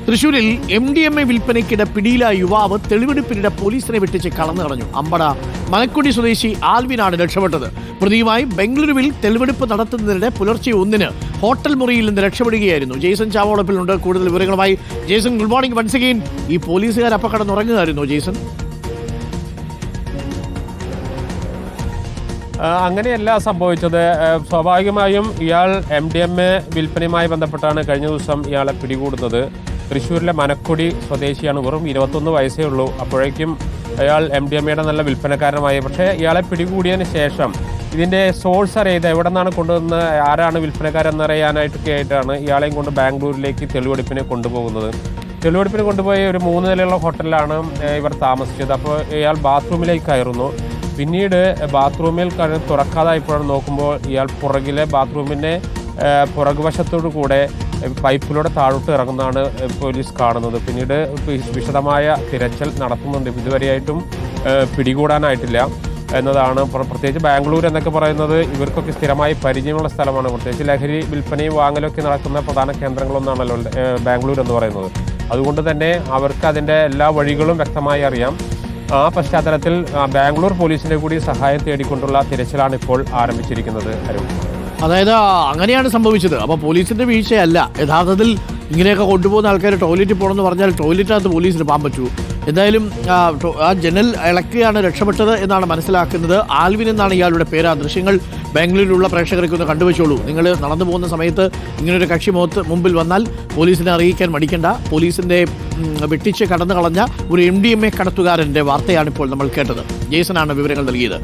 തൃശൂരിൽ MDMA വിൽപ്പനയ്ക്കിടെ പിടിയിലായ യുവാവ് തെളിവെടുപ്പിനിടെ പോലീസിനെ വെട്ടിച്ച് കടന്നു കളഞ്ഞു. അമ്പട മലക്കുടി സ്വദേശി ആൽവിനാണ് രക്ഷപ്പെട്ടത്. പ്രതിയുമായി ബംഗളൂരുവിൽ തെളിവെടുപ്പ് നടത്തുന്നതിനിടെ പുലർച്ചെ 1-ന് ഹോട്ടൽ മുറിയിൽ നിന്ന് രക്ഷപ്പെടുകയായിരുന്നു. ജെയ്സൺ ചാവോളപ്പിലുണ്ട് കൂടുതൽ വിവരങ്ങളുമായി. Jason, good morning once again. ഈ പോലീസുകാർ അപ്പം കടന്നുറങ്ങുകയായിരുന്നു ജെയ്സൺ? അങ്ങനെയല്ല സംഭവിച്ചത്. സ്വാഭാവികമായും ഇയാൾ MDMA വിൽപ്പനയുമായി ബന്ധപ്പെട്ടാണ് കഴിഞ്ഞ ദിവസം ഇയാളെ പിടികൂടുന്നത്. തൃശ്ശൂരിലെ മനക്കുടി സ്വദേശിയാണ്. വെറും 21 വയസ്സേ ഉള്ളൂ. അപ്പോഴേക്കും അയാൾ MDMAയുടെ നല്ല വിൽപ്പനക്കാരനായി. പക്ഷേ ഇയാളെ പിടികൂടിയതിന് ശേഷം ഇതിൻ്റെ സോഴ്സ് അറിയാതെ എവിടെ നിന്നാണ് കൊണ്ടുവന്ന് ആരാണ് വിൽപ്പനക്കാരെന്നറിയാനായിട്ടൊക്കെ ആയിട്ടാണ് ഇയാളെയും കൊണ്ട് ബാംഗ്ലൂരിലേക്ക് തെളിവെടുപ്പിന് കൊണ്ടുപോകുന്നത്. തെളിവെടുപ്പിന് കൊണ്ടുപോയി ഒരു 3 നിലയുള്ള ഹോട്ടലിലാണ് ഇവർ താമസിച്ചത്. അപ്പോൾ ഇയാൾ ബാത്റൂമിലേക്ക് കയറുന്നു. പിന്നീട് ബാത്റൂമിൽ തുറക്കാതായപ്പോഴാണ് നോക്കുമ്പോൾ ഇയാൾ പുറകിലെ ബാത്റൂമിൻ്റെ പുറകുവശത്തോടു കൂടെ പൈപ്പിലൂടെ താഴോട്ട് ഇറങ്ങുന്നതാണ് പോലീസ് കാണുന്നത്. പിന്നീട് വിശദമായ തിരച്ചിൽ നടത്തുന്നുണ്ട്. ഇതുവരെയായിട്ടും പിടികൂടാനായിട്ടില്ല എന്നതാണ്. പ്രത്യേകിച്ച് ബാംഗ്ലൂർ എന്നൊക്കെ പറയുന്നത് ഇവർക്കൊക്കെ സ്ഥിരമായി പരിചയമുള്ള സ്ഥലമാണ്. പ്രത്യേകിച്ച് ലഹരി വിൽപ്പനയും വാങ്ങലൊക്കെ നടക്കുന്ന പ്രധാന കേന്ദ്രങ്ങളൊന്നാണല്ലോ ബാംഗ്ലൂർ എന്ന് പറയുന്നത്. അതുകൊണ്ട് തന്നെ അവർക്ക് അതിൻ്റെ എല്ലാ വഴികളും വ്യക്തമായി അറിയാം. ആ പശ്ചാത്തലത്തിൽ ബാംഗ്ലൂർ പോലീസിന്റെ കൂടി സഹായം തേടിക്കൊണ്ടുള്ള തിരച്ചിലാണ് ഇപ്പോൾ ആരംഭിച്ചിരിക്കുന്നത്. അതായത് അങ്ങനെയാണ് സംഭവിച്ചത്. അപ്പോൾ പോലീസിന്റെ വീഴ്ചയല്ല. യഥാർത്ഥത്തിൽ ഇങ്ങനെയൊക്കെ കൊണ്ടുപോകുന്ന ആൾക്കാർ ടോയ്ലറ്റിൽ പോകണമെന്ന് പറഞ്ഞാൽ ടോയ്ലറ്റിനകത്ത് പോലീസിന് പോകാൻ പറ്റൂ. എന്തായാലും ആ ജനൽ ഇളക്കിയാണ് രക്ഷപ്പെട്ടത് എന്നാണ് മനസ്സിലാക്കുന്നത്. ആൽവിൻ എന്നാണ് ഇയാളുടെ പേര്. ആ ദൃശ്യങ്ങൾ ബാംഗ്ലൂരിലുള്ള പ്രേക്ഷകർക്ക് ഒന്ന് കണ്ടുവച്ചോളൂ. നിങ്ങൾ നടന്നു പോകുന്ന സമയത്ത് ഇങ്ങനൊരു കക്ഷി മുമ്പിൽ വന്നാൽ പോലീസിനെ അറിയിക്കാൻ മടിക്കണ്ട. പോലീസിന്റെ വെട്ടിച്ച് കടന്നു കളഞ്ഞ ഒരു MDMA കടത്തുകാരൻ്റെ വാർത്തയാണിപ്പോൾ നമ്മൾ കേട്ടത്. ജെയ്സനാണ് വിവരങ്ങൾ നൽകിയത്.